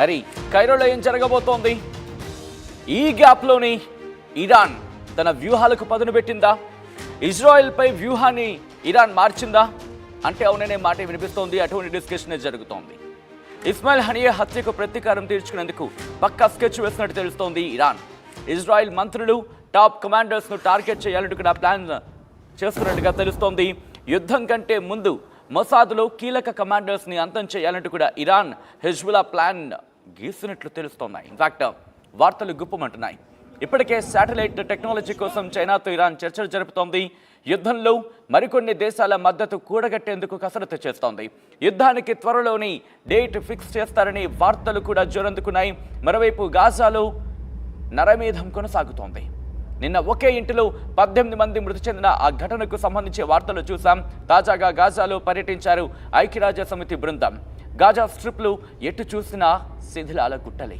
మరి కైరోలో ఏం జరగబోతోంది? ఈ గ్యాప్లోని ఇరాన్ తన వ్యూహాలకు పదును పెట్టిందా? ఇజ్రాయెల్పై వ్యూహాన్ని ఇరాన్ మార్చిందా అంటే అవుననే మాట వినిపిస్తోంది. అటువంటి డిస్కషన్ జరుగుతోంది. ఇస్మాయిల్ హనియే హత్యకు ప్రతీకారం తీర్చుకునేందుకు పక్కా స్కెచ్ వేసినట్టు తెలుస్తోంది ఇరాన్. ఇజ్రాయెల్ మంత్రులు, టాప్ కమాండర్స్ను టార్గెట్ చేయాలంటూ కూడా ప్లాన్ చేస్తున్నట్టుగా తెలుస్తోంది. యుద్ధం కంటే ముందు మొసాద్లో కీలక కమాండర్స్ని అంతం చేయాలంటూ కూడా ఇరాన్ హిజ్బుల్లా ప్లాన్ గీసినట్లు తెలుస్తోంది. ఇన్ఫాక్ట్ వార్తలు గుప్పమంటున్నాయి. ఇప్పటికే శాటిలైట్ టెక్నాలజీ కోసం చైనాతో ఇరాన్ చర్చలు జరుపుతోంది. యుద్ధంలో మరికొన్ని దేశాల మద్దతు కూడగట్టేందుకు కసరత్తు చేస్తోంది. యుద్ధానికి త్వరలోని డేట్ ఫిక్స్ చేస్తారని వార్తలు కూడా జోరందుకున్నాయి. మరోవైపు గాజాలో నరమేధం కొనసాగుతోంది. నిన్న ఒకే ఇంటిలో 18 మంది మృతి చెందిన ఆ ఘటనకు సంబంధించి వార్తలు చూసాం. తాజాగా గాజాలో పర్యటించారు ఐక్యరాజ్య సమితి బృందం. గాజా స్ట్రిప్లు ఎటు చూసినా శిథిలాల గుట్టలే.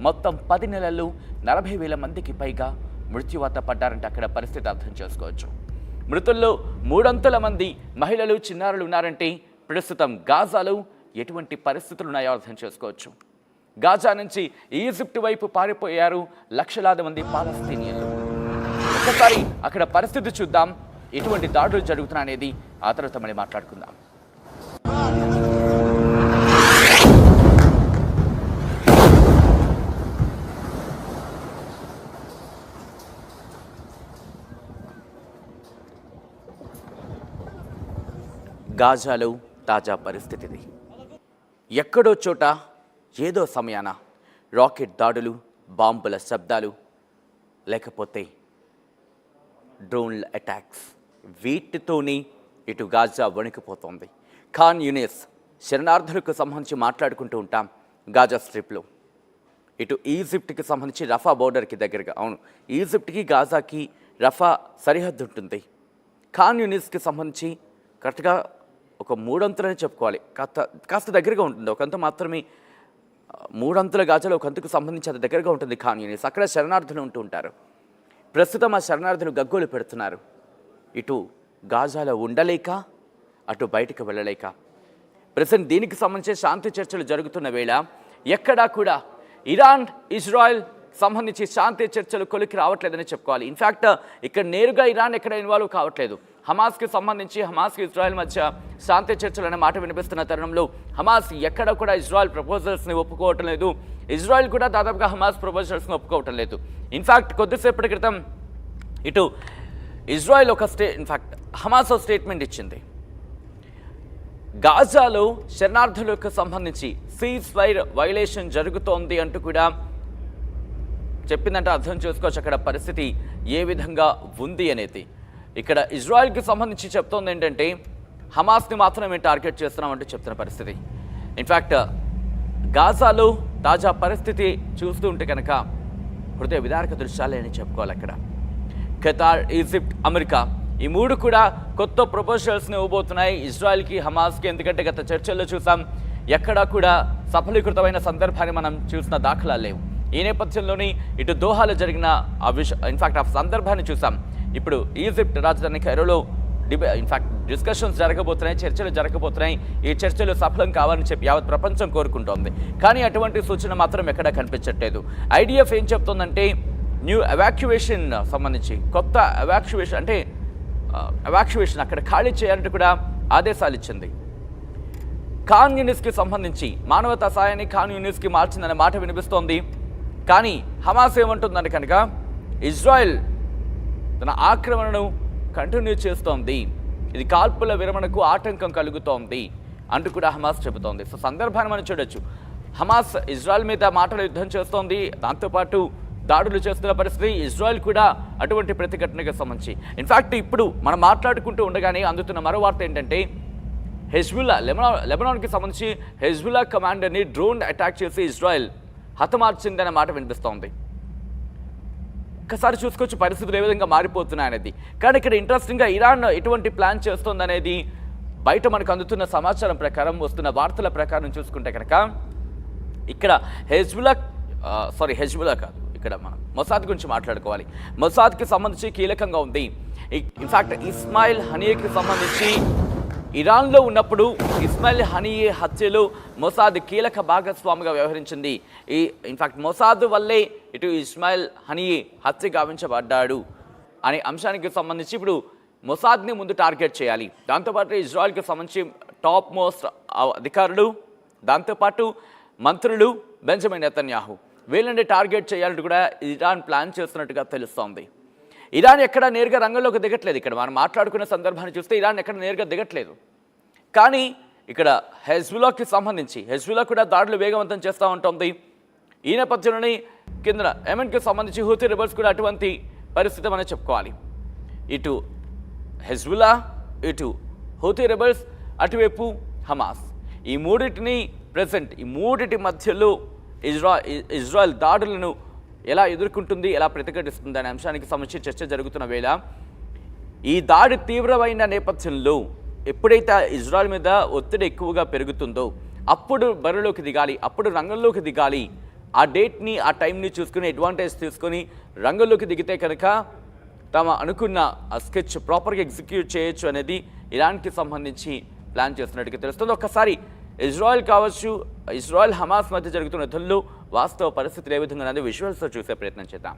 మొత్తం 10 నెలల్లో 40,000 మందికి పైగా మృత్యువాత పడ్డారంటే అక్కడ పరిస్థితి అర్థం చేసుకోవచ్చు. మృతుల్లో 300 మంది మహిళలు, చిన్నారులు ఉన్నారంటే ప్రస్తుతం గాజాలో ఎటువంటి పరిస్థితులు ఉన్నాయో అర్థం చేసుకోవచ్చు. గాజా నుంచి ఈజిప్ట్ వైపు పారిపోయారు లక్షలాది మంది పాలస్తీనియన్లు. ఒకసారి అక్కడ పరిస్థితి చూద్దాం. ఎటువంటి దాడులు జరుగుతున్నాయనేది ఆ తర్వాత మళ్ళీ మాట్లాడుకుందాం. గాజాలో తాజా పరిస్థితిది. ఎక్కడో చోట ఏదో సమయాన రాకెట్ దాడులు, బాంబుల శబ్దాలు, లేకపోతే డ్రోన్ల అటాక్స్, వీటితోనే ఇటు గాజా వణికిపోతోంది. ఖాన్ యూనిస్ శరణార్థులకు సంబంధించి మాట్లాడుకుంటూ ఉంటాం. గాజా స్ట్రిప్లో ఇటు ఈజిప్ట్కి సంబంధించి రఫా బోర్డర్కి దగ్గరగా, అవును, ఈజిప్ట్కి గాజాకి రఫా సరిహద్దు ఉంటుంది. ఖాన్ యూనిస్కి సంబంధించి కరెక్ట్గా ఒక 3 అంతులనే చెప్పుకోవాలి. కాస్త దగ్గరగా ఉంటుంది. ఒకంత మాత్రమే 3 అంతుల గాజాలో ఒకంతకు సంబంధించి అది దగ్గరగా ఉంటుంది ఖాన్ యూనిస్. అక్కడ శరణార్థులు ఉంటూ ఉంటారు. ప్రస్తుతం ఆ శరణార్థులు గగ్గోలు పెడుతున్నారు. ఇటు గాజాలో ఉండలేక, అటు బయటకు వెళ్ళలేక. ప్రస్తుతం దీనికి సంబంధించి శాంతి చర్చలు జరుగుతున్న వేళ ఎక్కడా కూడా ఇరాన్, ఇజ్రాయెల్ సంబంధించి శాంతి చర్చలు కొలికి రావట్లేదని చెప్పుకోవాలి. ఇన్ఫ్యాక్ట్ ఇక్కడ నేరుగా ఇరాన్ ఎక్కడ ఇన్వాల్వ్ కావట్లేదు. హమాస్కి సంబంధించి హమాస్కి ఇజ్రాయెల్ మధ్య శాంతి చర్చలు అనే మాట వినిపిస్తున్న తరుణంలో హమాస్ ఎక్కడ కూడా ఇజ్రాయెల్ ప్రపోజల్స్ని ఒప్పుకోవటం లేదు. ఇజ్రాయెల్ కూడా దాదాపుగా హమాస్ ప్రపోజల్స్ని ఒప్పుకోవటం లేదు. ఇన్ఫ్యాక్ట్ కొద్దిసేపటి క్రితం ఇటు ఇజ్రాయెల్ ఇన్ఫ్యాక్ట్ హమాస్ స్టేట్మెంట్ ఇచ్చింది. గాజాలో శరణార్థులకు సంబంధించి సీజ్ ఫైర్ వైలేషన్ జరుగుతోంది అంటూ కూడా చెప్పిందంటే అర్థం చేసుకోవచ్చు అక్కడ పరిస్థితి ఏ విధంగా ఉంది అనేది. ఇక్కడ ఇజ్రాయెల్కి సంబంధించి చెప్తోంది ఏంటంటే హమాస్ని మాత్రం మేము టార్గెట్ చేస్తున్నామంటూ చెప్తున్న పరిస్థితి. ఇన్ఫ్యాక్ట్ గాజాలో తాజా పరిస్థితి చూస్తూ ఉంటే కనుక హృదయ విదారక దృశ్యాలే అని చెప్పుకోవాలి. అక్కడ ఖతార్, ఈజిప్ట్, అమెరికా ఈ 3 కూడా కొత్త ప్రపోజల్స్ని ఇవ్వబోతున్నాయి ఇజ్రాయెల్కి, హమాస్కి. ఎందుకంటే గత చర్చల్లో చూసాం ఎక్కడా కూడా సఫలీకృతమైన సందర్భాన్ని మనం చూసిన దాఖలాలు లేవు. ఈ నేపథ్యంలోని ఇటు దోహాలో జరిగిన ఇన్ఫ్యాక్ట్ ఆ సందర్భాన్ని చూసాం. ఇప్పుడు ఈజిప్ట్ రాజధాని కైరోలో ఇన్ఫ్యాక్ట్ డిస్కషన్స్ జరగబోతున్నాయి, చర్చలు జరగబోతున్నాయి. ఈ చర్చలు సఫలం కావాలని చెప్పి యావత్ ప్రపంచం కోరుకుంటోంది. కానీ అటువంటి సూచన మాత్రం ఎక్కడా కనిపించట్లేదు. ఐడిఎఫ్ ఏం చెప్తోందంటే న్యూ ఎవాక్యువేషన్ సంబంధించి కొత్త ఎవాక్యువేషన్ అక్కడ ఖాళీ చేయాలంటూ కూడా ఆదేశాలు ఇచ్చింది. ఖాన్ యూనిస్కి సంబంధించి మానవతా సాయాన్ని ఖాన్ యూనిస్కి మార్చిందనే మాట వినిపిస్తోంది. కానీ హమాస్ ఏమంటుందని కనుక ఇజ్రాయెల్ తన ఆక్రమణను కంటిన్యూ చేస్తోంది, ఇది కాల్పుల విరమణకు ఆటంకం కలుగుతోంది అంటూ కూడా హమాస్ చెబుతోంది. సో సందర్భాన్ని మనం చూడొచ్చు. హమాస్ ఇజ్రాయెల్ మీద మాటలు యుద్ధం చేస్తోంది, దాంతోపాటు దాడులు చేస్తున్న పరిస్థితి. ఇజ్రాయెల్ కూడా అటువంటి ప్రతిఘటనకు సంబంధించి ఇన్ఫ్యాక్ట్ ఇప్పుడు మనం మాట్లాడుకుంటూ ఉండగానే అందుతున్న మరో వార్త ఏంటంటే హెజ్బుల్లా లెబనాన్కి సంబంధించి హెజ్బుల్లా కమాండర్ని డ్రోన్ అటాక్ చేసి ఇజ్రాయెల్ హతమార్చిందనే మాట వినిపిస్తోంది. ఒక్కసారి చూసుకోవచ్చు పరిస్థితులు ఏ విధంగా మారిపోతున్నాయనేది. కానీ ఇక్కడ ఇంట్రెస్టింగ్గా ఇరాన్ ఎటువంటి ప్లాన్ చేస్తోందనేది బయట మనకు అందుతున్న సమాచారం ప్రకారం, వస్తున్న వార్తల ప్రకారం చూసుకుంటే కనుక ఇక్కడ హెజ్బుల్లా కాదు, ఇక్కడ మనం మొసాద్ గురించి మాట్లాడుకోవాలి. మొసాద్కి సంబంధించి కీలకంగా ఉంది. ఇన్ఫ్యాక్ట్ ఇస్మాయిల్ హనియేకి సంబంధించి ఇరాన్లో ఉన్నప్పుడు ఇస్మాయిల్ హనియే హత్యలో మొసాద్ కీలక భాగస్వామిగా వ్యవహరించింది. ఇన్ఫాక్ట్ మొసాద్ వల్లే ఇటు ఇస్మాయిల్ హనియే హత్య గావించబడ్డాడు అనే అంశానికి సంబంధించి ఇప్పుడు మొసాద్ని ముందు టార్గెట్ చేయాలి. దాంతోపాటు ఇజ్రాయెల్కి సంబంధించి టాప్ మోస్ట్ అధికారులు, దాంతోపాటు మంత్రులు బెంజమిన్ నెతన్యాహు వీళ్ళని టార్గెట్ చేయాలంటూ కూడా ఇరాన్ ప్లాన్ చేస్తున్నట్టుగా తెలుస్తోంది. ఇరాన్ ఎక్కడ నేరుగా రంగంలోకి దిగట్లేదు. ఇక్కడ మనం మాట్లాడుకున్న సందర్భాన్ని చూస్తే ఇరాన్ ఎక్కడ నేరుగా దిగట్లేదు. కానీ ఇక్కడ హెజ్బుల్లాకి సంబంధించి హెజ్బుల్లా కూడా దాడులు వేగవంతం చేస్తూ ఉంటుంది. ఈ నేపథ్యంలోని కింద యెమెన్కి సంబంధించి హూతీ రెబల్స్ కూడా అటువంటి పరిస్థితి మనం చెప్పుకోవాలి. ఇటు హెజ్బుల్లా, ఇటు హూతీ రెబల్స్, అటువైపు హమాస్, ఈ మూడిటి మధ్యలో ఇజ్రాయెల్ దాడులను ఎలా ఎదుర్కొంటుంది, ఎలా ప్రతిఘటిస్తుంది అనే అంశానికి సంబంధించి చర్చ జరుగుతున్న వేళ ఈ దాడి తీవ్రమైన నేపథ్యంలో ఎప్పుడైతే ఇజ్రాయెల్ మీద ఒత్తిడి ఎక్కువగా పెరుగుతుందో అప్పుడు బరిలోకి దిగాలి, అప్పుడు రంగంలోకి దిగాలి. ఆ డేట్ని, ఆ టైంని చూసుకుని అడ్వాంటేజ్ తీసుకొని రంగంలోకి దిగితే కనుక తమ అనుకున్న ఆ స్కెచ్ ప్రాపర్గా ఎగ్జిక్యూట్ చేయొచ్చు అనేది ఇరాన్కి సంబంధించి ప్లాన్ చేస్తున్నట్టుగా తెలుస్తుంది. ఒక్కసారి ఇజ్రాయెల్ కావచ్చు, ఇజ్రాయెల్ హమాస్ మధ్య జరుగుతున్న యుద్ధంలో వాస్తవ పరిస్థితులు ఏ విధంగా ఉన్నది విజువల్స్తో చూసే ప్రయత్నం చేద్దాం.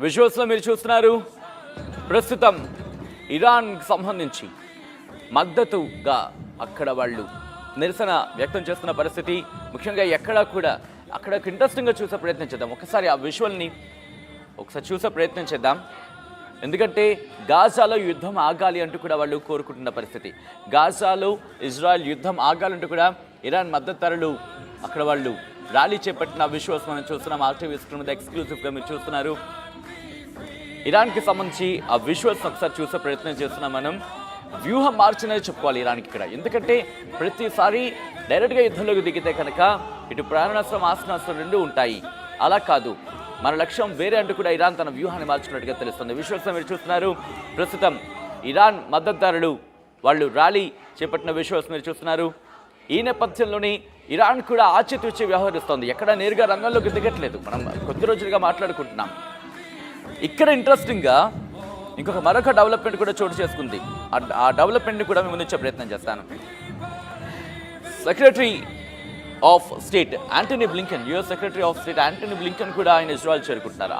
విజువల్స్లో మీరు చూస్తున్నారు ప్రస్తుతం ఇరాన్కి సంబంధించి మద్దతుగా అక్కడ వాళ్ళు నిరసన వ్యక్తం చేస్తున్న పరిస్థితి. ముఖ్యంగా అక్కడ ఇంట్రెస్టింగ్గా చూసే ప్రయత్నం చేద్దాం. ఒకసారి ఆ విజువల్ని చూసే ప్రయత్నం చేద్దాం. ఎందుకంటే గాజాలో యుద్ధం ఆగాలి అంటూ కూడా వాళ్ళు కోరుకుంటున్న పరిస్థితి. గాజాలో ఇజ్రాయెల్ యుద్ధం ఆగాలంటూ కూడా ఇరాన్ మద్దతుదారులు అక్కడ వాళ్ళు ర్యాలీ చేపట్టిన విజువల్స్ మనం చూస్తున్నాం. ఆర్టీవీ స్క్రీన్ మీద ఎక్స్క్లూజివ్గా మీరు చూస్తున్నారు. ఇరాన్కి సంబంధించి ఆ విజువల్స్ ఒకసారి చూసే ప్రయత్నం చేస్తున్నాం. మనం వ్యూహం మార్చినది చెప్పుకోవాలి ఇరాన్కి ఇక్కడ. ఎందుకంటే ప్రతిసారి డైరెక్ట్గా యుద్ధంలోకి దిగితే కనుక ఇటు ప్రాణనష్టం, ఆస్తినష్టం రెండు ఉంటాయి. అలా కాదు, మన లక్ష్యం వేరే అంటూ కూడా ఇరాన్ తన వ్యూహాన్ని మార్చుకున్నట్టుగా తెలుస్తుంది. విజువల్స్ మీరు చూస్తున్నారు. ప్రస్తుతం ఇరాన్ మద్దతుదారులు వాళ్ళు ర్యాలీ చేపట్టిన విజువల్స్ మీరు చూస్తున్నారు. ఈ నేపథ్యంలోనే ఇరాన్ కూడా ఆచితూచి వ్యవహరిస్తోంది. ఎక్కడ నేరుగా రంగంలోకి దిగట్లేదు. మనం కొద్ది రోజులుగా మాట్లాడుకుంటున్నాం. ఇక్కడ ఇంట్రెస్టింగ్గా మరొక డెవలప్మెంట్ కూడా చోటు చేసుకుంది. ఆ డెవలప్మెంట్ని కూడా మేము ముందుంచే ప్రయత్నం చేస్తాను. Secretary of state Antony Blinken, US secretary of state Antony Blinken కూడా ఆయన ఇజ్రాయెల్ చేరుకుంటున్నారు.